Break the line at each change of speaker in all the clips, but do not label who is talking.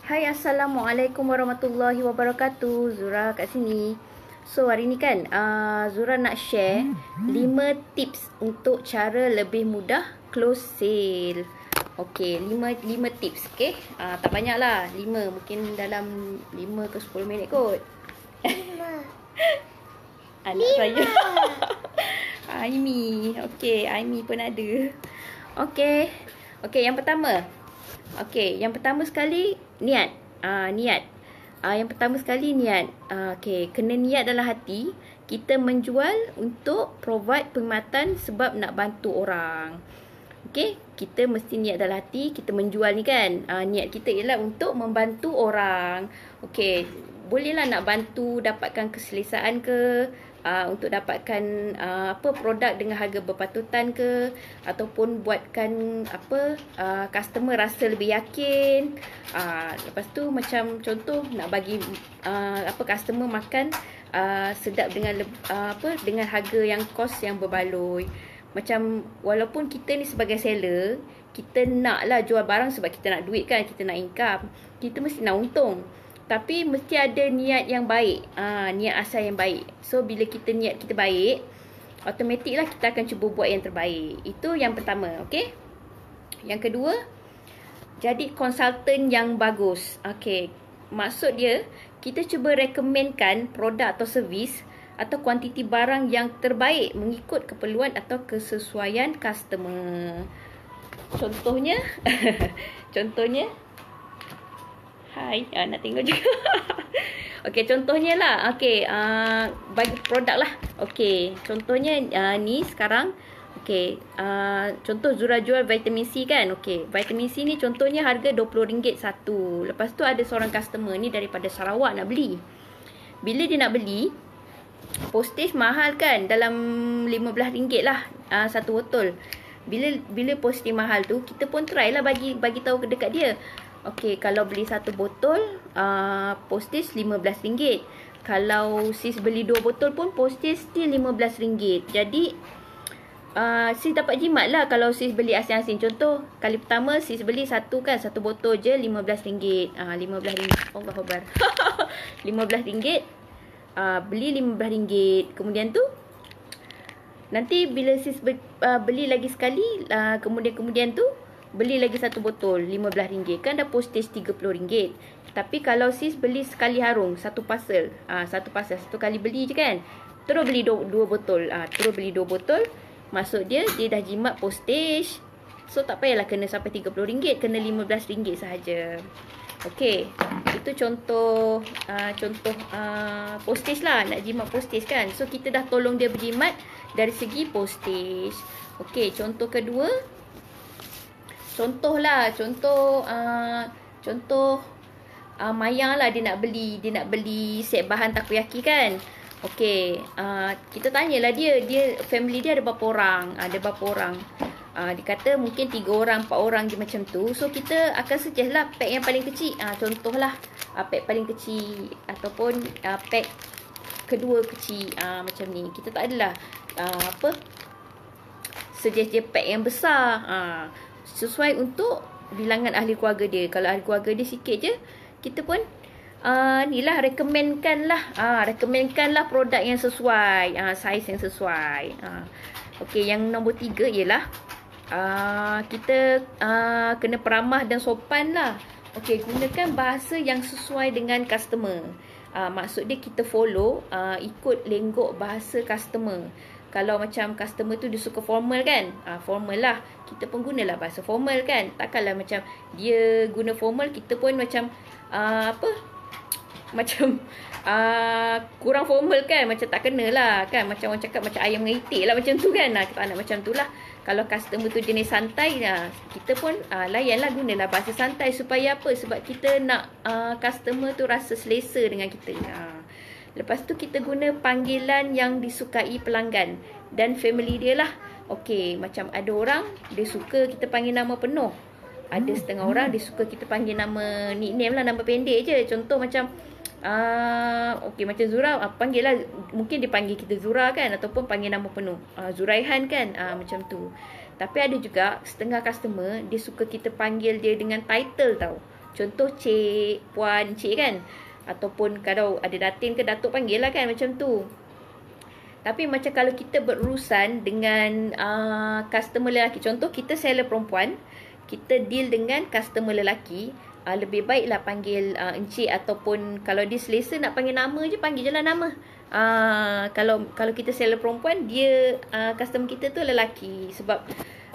Hai, Assalamualaikum warahmatullahi wabarakatuh. Zura kat sini. So, hari ni kan Zura nak share 5 tips untuk cara lebih mudah close sale. Okey, 5 tips. Okey, tak banyak lah, 5. Mungkin dalam 5 ke 10 minit kot.
5.
Anak saya Aimi. Okey, Aimi pun ada. Okey, yang pertama. Yang pertama sekali niat. Niat. Yang pertama sekali niat. Kena niat dalam hati kita menjual untuk provide perkhidmatan sebab nak bantu orang. Kita mesti niat dalam hati kita menjual ni kan. Niat kita ialah untuk membantu orang. Bolehlah nak bantu dapatkan keselesaan ke, untuk dapatkan produk dengan harga berpatutan ke, ataupun buatkan customer rasa lebih yakin. Lepas tu macam contoh nak bagi customer makan sedap dengan harga yang kos yang berbaloi. Macam walaupun kita ni sebagai seller, kita naklah jual barang sebab kita nak duit kan, kita nak income, kita mesti nak untung. Tapi mesti ada niat yang baik, niat asal yang baik. So bila kita niat kita baik, automatiklah kita akan cuba buat yang terbaik. Itu yang pertama, okey. Yang kedua, jadi konsultan yang bagus. Maksud dia, kita cuba recommendkan produk atau servis atau kuantiti barang yang terbaik mengikut keperluan atau kesesuaian customer. Contohnya Hai, nak tengok juga. Contohnya lah. Bagi produk lah. Contohnya ni sekarang. Contoh Zura jual vitamin C kan. Vitamin C ni contohnya harga RM20 satu. Lepas tu ada seorang customer ni daripada Sarawak nak beli. Bila dia nak beli, postage mahal kan, dalam RM15 lah satu botol. Bila postage mahal tu, kita pun try lah bagi tahu dekat dia. Kalau beli satu botol, postage RM15. Kalau sis beli 2 botol pun postage still RM15. Jadi sis dapat jimat lah kalau sis beli asing-asing. Contoh, kali pertama sis beli satu botol je RM15. RM15. Allahuakbar. RM15. Beli RM15. Kemudian tu, nanti bila sis beli lagi sekali, kemudian tu beli lagi satu botol RM15, kan dah postage RM30. Tapi kalau sis beli sekali harung, satu parcel, satu kali beli je kan, terus beli dua botol, maksud dia dah jimat postage. So tak payahlah kena sampai RM30, kena RM15 sahaja. Itu contoh postage lah, nak jimat postage kan. So kita dah tolong dia berjimat dari segi postage. Contoh kedua, contoh Maya lah, dia nak beli set bahan takoyaki kan. Kita tanyalah dia family dia ada berapa orang. Dia kata mungkin 3 orang, 4 orang je macam tu. So kita akan suggest lah pack yang paling kecil. Contohlah pack paling kecil, ataupun pack kedua kecil, macam ni. Kita tak adalah suggest dia pack yang besar. Sesuai untuk bilangan ahli keluarga dia. Kalau ahli keluarga dia sikit je, kita pun recommendkan lah produk yang sesuai, saiz yang sesuai. Yang nombor 3 ialah kita kena peramah dan sopan lah. Gunakan bahasa yang sesuai dengan customer. Maksud dia kita follow, ikut lenggok bahasa customer. Kalau macam customer tu dia suka formal kan, formal lah, kita pun gunalah bahasa formal kan. Takkanlah macam dia guna formal, kita pun macam kurang formal kan, macam tak kena lah kan. Macam orang cakap macam ayam dengan itik lah, macam tu kan. Kita nak macam tu lah. Kalau customer tu jenis santai, kita pun layanlah, gunalah bahasa santai. Supaya apa? Sebab kita nak customer tu rasa selesa dengan kita. Lepas tu kita guna panggilan yang disukai pelanggan dan family dia lah. Macam ada orang dia suka kita panggil nama penuh. Ada setengah orang dia suka kita panggil nama nickname lah, nama pendek je. Contoh macam macam Zura, panggil lah, mungkin dia panggil kita Zura kan, ataupun panggil nama penuh Zuraihan kan, macam tu. Tapi ada juga setengah customer dia suka kita panggil dia dengan title tau. Contoh cik, puan, cik kan. Ataupun kalau ada datin ke datuk panggil lah kan, macam tu. Tapi macam kalau kita berurusan dengan customer lelaki, contoh kita seller perempuan, kita deal dengan customer lelaki, lebih baiklah panggil encik, ataupun kalau dia selesa nak panggil nama je, panggil je lah nama. Kalau kita seller perempuan, dia customer kita tu lelaki. Sebab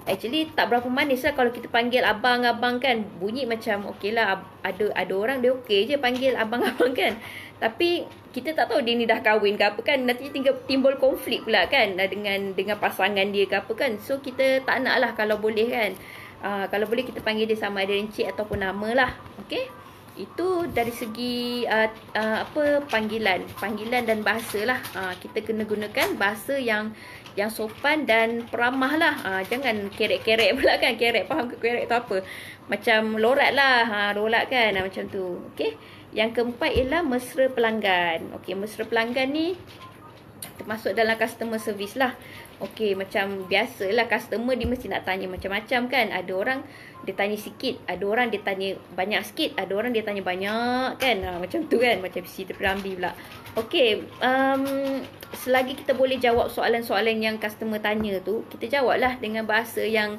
actually tak berapa manis lah kalau kita panggil abang-abang kan. Bunyi macam okey lah, ada orang dia okey je panggil abang-abang kan. Tapi kita tak tahu dia ni dah kahwin ke apa kan. Nanti timbul konflik pula kan dengan pasangan dia ke apa kan. So kita tak nak lah kalau boleh kan. Kalau boleh kita panggil dia sama ada encik ataupun nama lah. Okey. Itu dari segi panggilan dan bahasa lah. Kita kena gunakan bahasa yang sopan dan peramah lah. Jangan kerek-kerek pula kan. Kerek, faham ke kerek tu apa? Macam lorat lah. Lorat kan, macam tu. Okey. Yang keempat ialah mesra pelanggan. Okey, mesra pelanggan ni termasuk dalam customer service lah. Okey, macam biasalah customer dia mesti nak tanya macam-macam kan. Ada orang dia tanya sikit, ada orang dia tanya banyak sikit, ada orang dia tanya banyak kan. Macam tu kan, macam si Ramli pula. Okey, selagi kita boleh jawab soalan-soalan yang customer tanya tu, kita jawablah dengan bahasa yang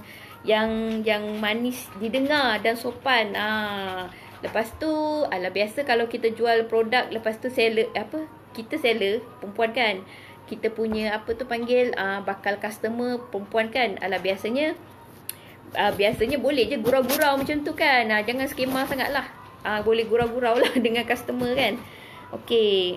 manis didengar dan sopan. Lepas tu, biasa kalau kita jual produk, lepas tu kita seller perempuan kan. Kita punya bakal customer perempuan kan. Biasanya boleh je gurau-gurau macam tu kan. Jangan skema sangat lah. Boleh gurau-gurau lah dengan customer kan. Okay.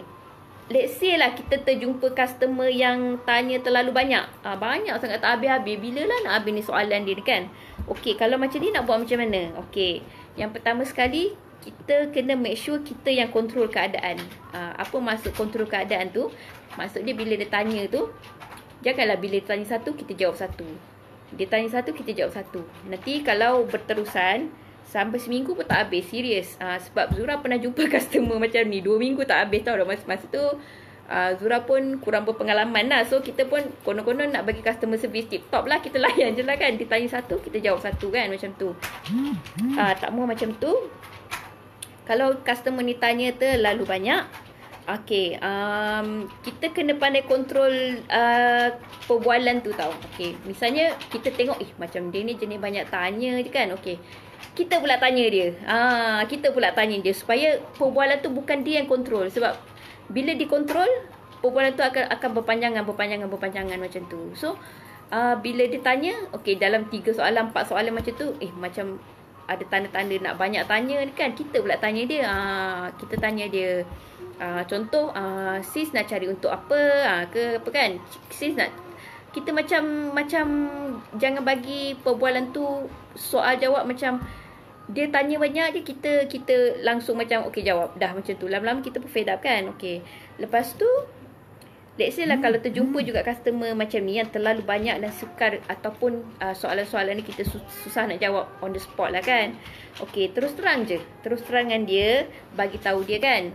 Let's say lah kita terjumpa customer yang tanya terlalu banyak. Banyak sangat tak habis-habis. Bila lah nak habis ni soalan dia kan. Okay, kalau macam ni nak buat macam mana? Okay. Yang pertama sekali, kita kena make sure kita yang kontrol keadaan. Apa maksud kontrol keadaan tu? Maksud dia bila dia tanya tu, janganlah bila dia tanya satu, kita jawab satu. Dia tanya satu, kita jawab satu. Nanti kalau berterusan, sampai seminggu pun tak habis. Serius. Sebab Zura pernah jumpa customer macam ni. 2 minggu tak habis tau. Masa tu, Zura pun kurang berpengalaman lah. So, kita pun konon-konon nak bagi customer service tip-top lah. Kita layan je lah kan. Dia tanya satu, kita jawab satu kan. Macam tu. Tak mahu macam tu. Kalau customer ni tanya terlalu banyak, okay, kita kena pandai kontrol perbualan tu tau. Okay, misalnya kita tengok, macam dia ni jenis banyak tanya je kan. Okay, kita pula tanya dia. Kita pula tanya dia supaya perbualan tu bukan dia yang kontrol. Sebab bila dikontrol, perbualan tu akan berpanjangan macam tu. So, bila dia tanya, okay, dalam 3 soalan, 4 soalan macam tu, macam ada tanda-tanda nak banyak tanya kan. Kita pula tanya dia. Kita tanya dia, contoh, sis nak cari untuk apa, ke apa kan. Sis nak, kita macam jangan bagi perbualan tu soal jawab macam dia tanya banyak je, kita langsung macam okey jawab dah macam tu. Lama-lama kita pun fed up kan. Okey, lepas tu let's say lah kalau terjumpa juga customer macam ni yang terlalu banyak dan sukar, ataupun soalan-soalan ni kita susah nak jawab on the spot lah kan. Okey, terus terang dengan dia, bagi tahu dia kan.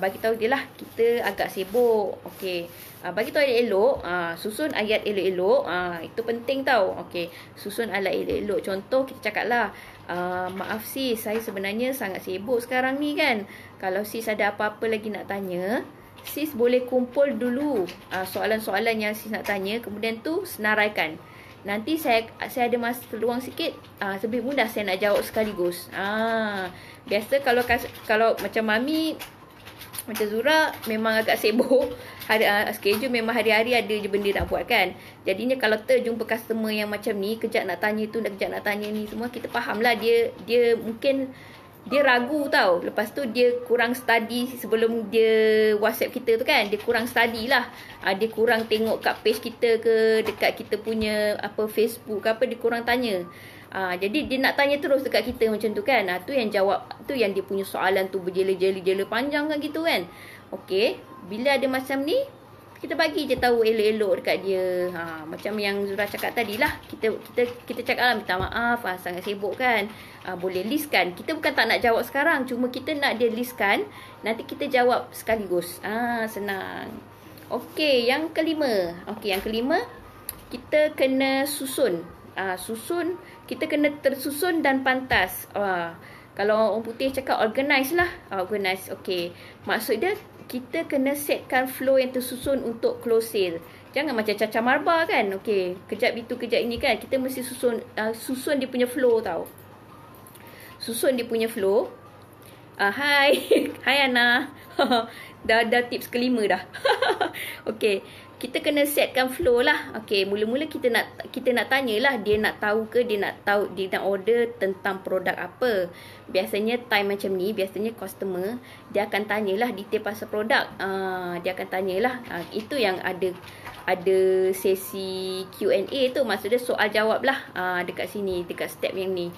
Bagi tahu dia lah kita agak sibuk. Okey, bagi tahu elok-elok, susun ayat elok-elok. Itu penting tau. Okey, susun ayat elok-elok. Contoh kita cakap lah, maaf sis, saya sebenarnya sangat sibuk sekarang ni kan. Kalau sis ada apa-apa lagi nak tanya, sis boleh kumpul dulu soalan-soalan yang sis nak tanya, kemudian tu senaraikan. Nanti saya ada masa peluang sikit, lebih mudah saya nak jawab sekaligus. Biasa kalau macam Mami, macam Zura memang agak sibuk. Schedule memang hari-hari ada je benda nak buat kan. Jadinya kalau terjumpa customer yang macam ni, kejap nak tanya tu, kejap nak tanya ni, semua kita faham lah dia mungkin dia ragu tau. Lepas tu dia kurang study sebelum dia WhatsApp kita tu kan. Dia kurang study lah. Dia kurang tengok kat page kita ke, dekat kita punya Facebook ke apa, dia kurang tanya. Jadi dia nak tanya terus dekat kita macam tu kan. Tu yang jawab, tu yang dia punya soalan tu berjela-jela panjang kan gitu kan. Okey, bila ada macam ni, kita bagi je tahu elok-elok dekat dia. Macam yang Zura cakap tadi lah. Kita cakap lah, minta maaf, sangat sibuk kan. Boleh listkan. Kita bukan tak nak jawab sekarang, cuma kita nak dia listkan, nanti kita jawab sekaligus. Senang. Okey, yang kelima. Kita kena susun. Kita kena tersusun dan pantas. Kalau orang putih cakap organize lah. Organize. Okey. Maksud dia kita kena setkan flow yang tersusun untuk close sale. Jangan macam cacah marba kan. Okey. Kejap itu, kejap ini kan. Kita mesti susun dia punya flow tau. Susun dia punya flow. Hai. Hai Ana. dah tips kelima dah. Okey. Kita kena setkan flow lah. Okey, mula-mula kita nak tanyalah dia nak tahu ke dia nak order tentang produk apa. Biasanya time macam ni, biasanya customer dia akan tanyalah detail pasal produk. Dia akan tanyalah. Itu yang ada sesi Q&A tu, maksudnya soal jawab lah dekat sini, dekat step yang ni.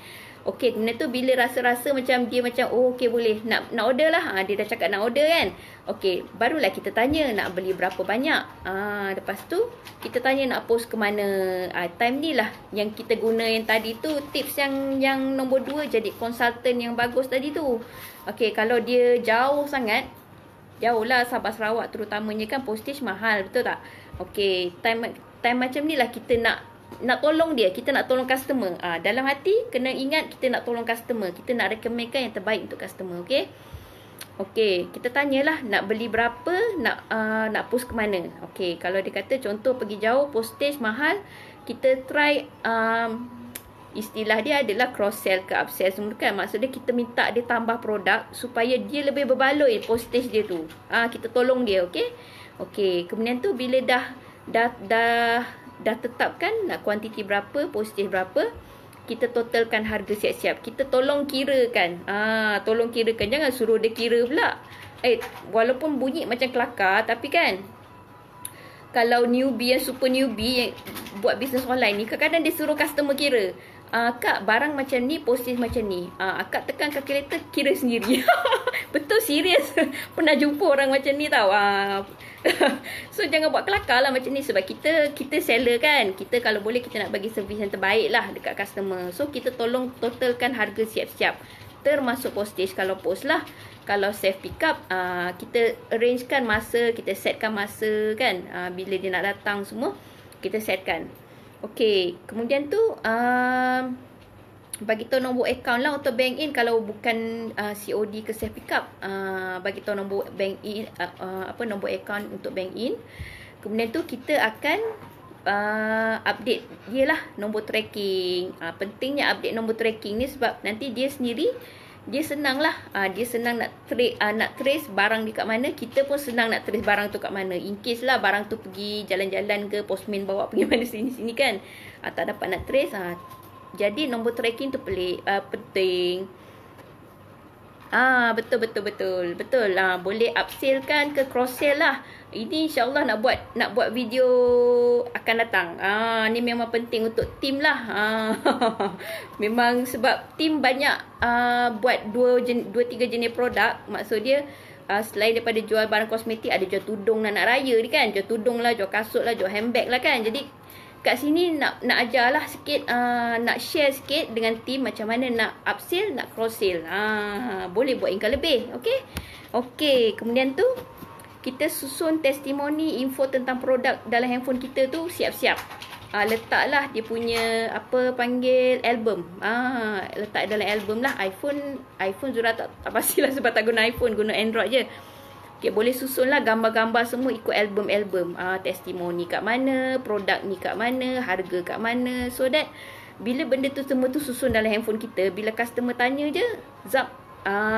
Okey, kemudian tu bila rasa-rasa macam dia macam okey boleh nak order lah. Dia dah cakap nak order kan. Okey, barulah kita tanya nak beli berapa banyak. Lepas tu kita tanya nak post ke mana. Time ni lah yang kita guna yang tadi tu, tips yang nombor 2 jadi konsultan yang bagus tadi tu. Okey, kalau dia jauh sangat, jauh lah Sabah Sarawak terutamanya kan, postage mahal, betul tak? Okey, time macam ni lah kita nak tolong dia, kita nak tolong customer. Dalam hati kena ingat kita nak tolong customer, kita nak recommendkan yang terbaik untuk customer. Okey. Okey, kita tanyalah nak beli berapa, nak post ke mana. Okey, kalau dia kata contoh pergi jauh, postage mahal, kita try istilah dia adalah cross sell ke upsell semua kan. Maksudnya kita minta dia tambah produk supaya dia lebih berbaloi postage dia tu. Kita tolong dia, okey. Okey, kemudian tu bila dah tetapkan nak kuantiti berapa, postage berapa, kita totalkan harga siap-siap. Kita tolong kirakan. Tolong kirakan. Jangan suruh dia kira pula. Walaupun bunyi macam kelakar, tapi kan kalau newbie yang super newbie yang buat bisnes online ni, kadang-kadang dia suruh customer kira. Kak, barang macam ni, postage macam ni. Akak tekan kalkulator, kira sendiri. Betul, serius. Pernah jumpa orang macam ni tau. So, jangan buat kelakar lah macam ni. Sebab kita seller kan. Kita kalau boleh, kita nak bagi servis yang terbaik lah dekat customer. So, kita tolong totalkan harga siap-siap. Termasuk postage kalau post lah. Kalau self pick up, kita arrangekan masa, kita setkan masa kan. Bila dia nak datang semua, kita setkan. Okey, kemudian tu bagi tahu nombor akaun lah untuk bank in kalau bukan COD ke self pick up. Bagi tahu nombor bank in, nombor akaun untuk bank in. Kemudian tu kita akan update dia lah nombor tracking. Pentingnya update nombor tracking ni sebab nanti dia sendiri dia senang lah. Dia senang nak trace barang di kat mana. Kita pun senang nak trace barang tu kat mana. In case lah barang tu pergi jalan-jalan ke, postman bawa pergi mana sini-sini kan. Tak dapat nak trace. Jadi nombor tracking tu penting. Betul. Boleh upsell kan ke cross sell lah. Ini insyaAllah nak buat video akan datang. Ni memang penting untuk team lah. Memang sebab team banyak buat 2-3 jenis produk. Maksud dia selain daripada jual barang kosmetik, ada jual tudung nak raya ni kan. Jual tudung lah, jual kasut lah, jual handbag lah kan. Jadi kat sini nak ajar lah sikit, nak share sikit dengan team macam mana nak upsell, nak cross sell. Boleh buat income lebih. Okey, kemudian tu kita susun testimoni, info tentang produk dalam handphone kita tu siap-siap. Letaklah dia punya album. Letak dalam album lah. iPhone Zura tak pastilah sebab tak guna iPhone, guna Android je. Okay, boleh susun lah gambar-gambar semua ikut album-album. Testimoni kat mana, produk ni kat mana, harga kat mana. So that bila benda tu semua tu susun dalam handphone kita, bila customer tanya je, zap,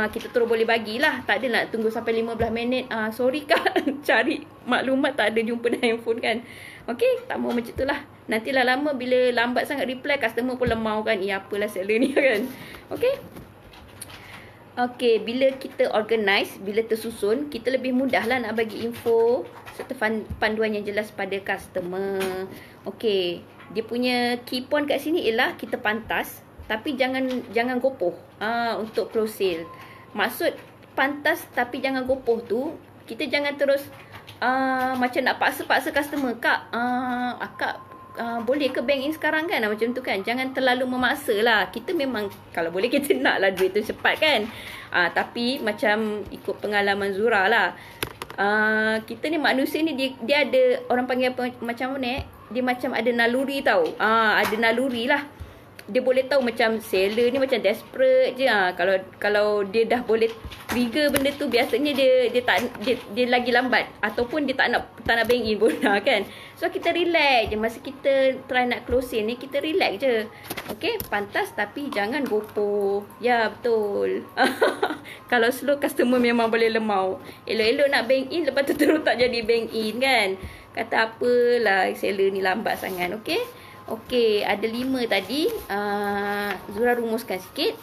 kita terus boleh bagilah. Tak ada nak tunggu sampai 15 minit. Sorry kak, cari maklumat tak ada jumpa dalam handphone kan. Okay, tak mau macam tu lah. Nantilah lama bila lambat sangat reply, customer pun lemau kan. Apalah seller ni kan. Okay, bila kita organize, bila tersusun, kita lebih mudah lah nak bagi info serta panduan yang jelas pada customer. Okay, dia punya key point kat sini ialah kita pantas, tapi jangan gopoh untuk close sale. Maksud pantas tapi jangan gopoh tu, kita jangan terus macam nak paksa-paksa customer. Kak, akak boleh ke bank in sekarang kan? Macam tu kan. Jangan terlalu memaksa lah. Kita memang kalau boleh kita nak lah duit tu cepat kan. Tapi macam ikut pengalaman Zura lah. Kita ni manusia ni dia ada, orang panggil apa, macam mana dia macam ada naluri tau. Ada naluri lah. dia boleh tahu macam seller ni macam desperate je. Kalau dia dah boleh trigger benda tu, biasanya dia lagi lambat ataupun dia tak nak bank in pun kan. So kita relax je masa kita try nak closing ni, kita relax je. Okey, pantas tapi jangan gopoh. Ya, betul. Kalau slow, customer memang boleh lemau. Elok-elok nak bank in, lepas tu terus tak jadi bank in kan. Kata apalah seller ni lambat sangat. Okey. Okey, ada 5 tadi. Zura rumuskan sikit.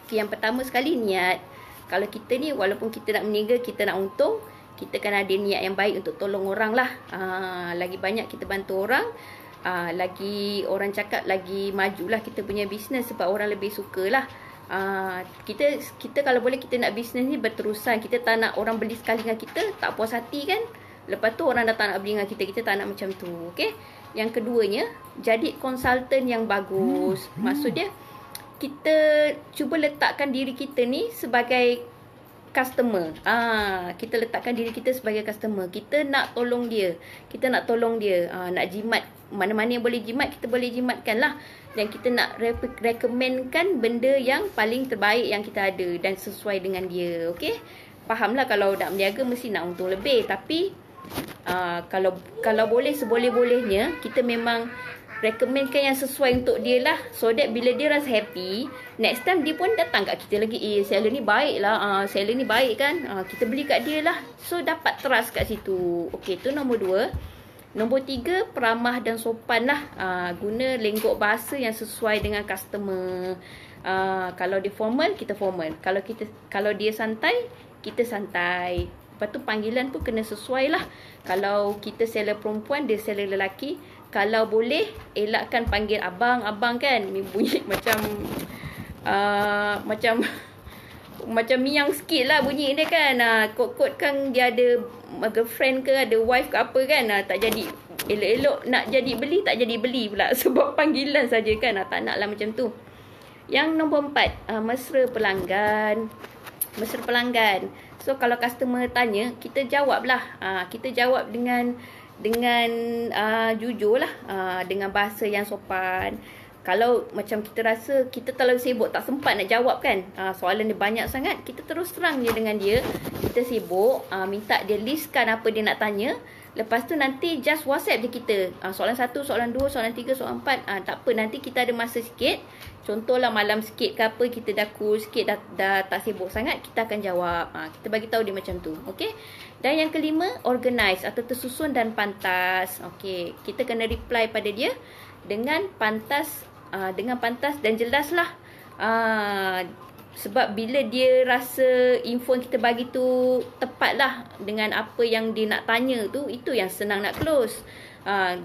Okay, yang pertama sekali, niat. Kalau kita ni, walaupun kita nak berniaga, kita nak untung, kita kan ada niat yang baik untuk tolong orang lah. Lagi banyak kita bantu orang, lagi orang cakap lagi majulah kita punya bisnes, sebab orang lebih suka lah. Kita kalau boleh kita nak bisnes ni berterusan. Kita tak nak orang beli sekali dengan kita, tak puas hati kan. Lepas tu orang dah tak nak beli dengan kita, kita tak nak macam tu. Okey. Yang keduanya, jadi konsultan yang bagus. Maksudnya, kita cuba letakkan diri kita ni sebagai customer. Kita letakkan diri kita sebagai customer. Kita nak tolong dia. Nak jimat. Mana-mana yang boleh jimat, kita boleh jimatkan lah. Dan kita nak recommendkan benda yang paling terbaik yang kita ada dan sesuai dengan dia. Okey? Fahamlah kalau nak berniaga mesti nak untung lebih. Tapi kalau boleh seboleh-bolehnya kita memang recommendkan yang sesuai untuk dia lah, so that bila dia rasa happy, next time dia pun datang kat kita lagi. Seller ni baik lah, seller ni baik kan, kita beli kat dia lah. So dapat trust kat situ. Okey, tu nombor 2. Nombor 3, peramah dan sopan lah. Guna lenggok bahasa yang sesuai dengan customer. Kalau dia formal, kita formal. Kalau dia santai, kita santai. Lepas tu panggilan pun kena sesuai lah. Kalau kita seller perempuan, dia seller lelaki, kalau boleh elakkan panggil abang kan. Bunyi macam macam miang sikit lah bunyi dia kan. Kot-kot kan dia ada girlfriend ke, ada wife ke apa kan. Tak jadi. Elok-elok nak jadi beli, tak jadi beli pula. Sebab panggilan saja kan. Tak nak lah macam tu. Yang nombor 4, mesra pelanggan. Mesra pelanggan. So kalau customer tanya, kita jawab lah. Kita jawab dengan jujur lah. Dengan bahasa yang sopan. Kalau macam kita rasa kita terlalu sibuk, tak sempat nak jawab kan. Soalan dia banyak sangat, kita terus terang je dengan dia. Kita sibuk, minta dia listkan apa dia nak tanya. Lepas tu nanti just WhatsApp je kita. Soalan 1, soalan 2, soalan 3, soalan 4. Tak apa, nanti kita ada masa sikit. Contohlah malam sikit ke apa, kita dah cool sikit, dah tak sibuk sangat, kita akan jawab. Kita bagi tahu dia macam tu. Okey. Dan yang kelima, organize atau tersusun dan pantas. Okey, kita kena reply pada dia dengan pantas dan jelas lah. Sebab bila dia rasa info yang kita bagi tu tepat lah dengan apa yang dia nak tanya tu, itu yang senang nak close.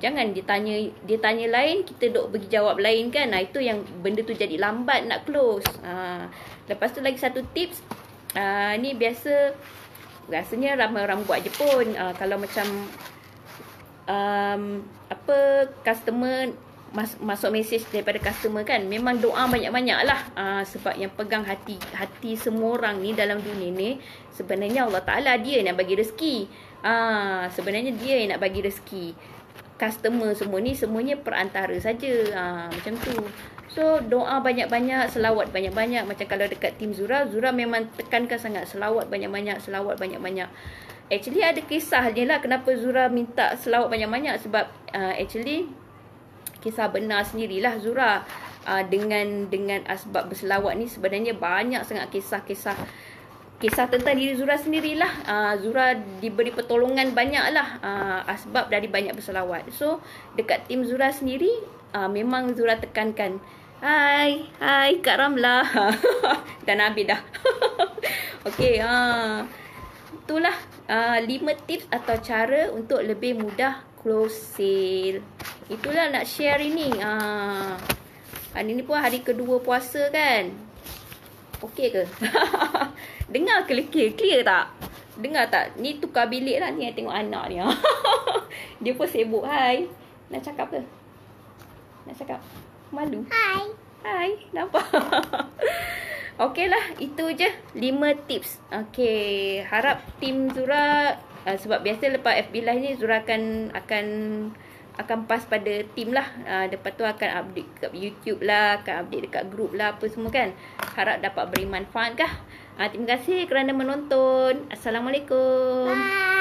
Jangan dia tanya lain, kita duk bagi jawab lain kan. Itu yang benda tu jadi lambat nak close. Lepas tu lagi satu tips. Ni rasanya ramai orang buat je pun. Kalau macam customer masuk mesej daripada customer kan, memang doa banyak-banyak lah. Sebab yang pegang hati semua orang ni dalam dunia ni, sebenarnya Allah Ta'ala dia nak bagi rezeki. Sebenarnya dia yang nak bagi rezeki. Customer semua ni semuanya perantara saja. Macam tu. So doa banyak-banyak, selawat banyak-banyak. Macam kalau dekat tim Zura memang tekankan sangat selawat banyak-banyak, selawat banyak-banyak. Actually ada kisahnya lah kenapa Zura minta selawat banyak-banyak. Sebab actually kisah benar sendirilah Zura. Dengan asbab berselawat ni sebenarnya banyak sangat kisah tentang diri Zura sendirilah. Zura diberi pertolongan banyak lah asbab dari banyak berselawat. So dekat tim Zura sendiri memang Zura tekankan, Hai Kak Ramlah. Dah nak habis dah. Okey, itulah 5 tips atau cara untuk lebih mudah close sale. Itulah nak share ini. Hari ni pun hari kedua puasa kan. Okey ke? Dengar ke clear tak? Dengar tak? Ni tukar bilik lah ni, tengok anak ni. Dia pun sibuk. Hai. Nak cakap ke? Nak cakap? Malu? Hai. Nampak? Okey lah. Itu je 5 tips. Okey. Harap tim Zura, sebab biasa lepas FB Live ni Zura akan akan pass pada team lah. Lepas tu akan update kat YouTube lah, akan update dekat group lah, apa semua kan. Harap dapat beri manfaat kah. Terima kasih kerana menonton. Assalamualaikum.
Bye.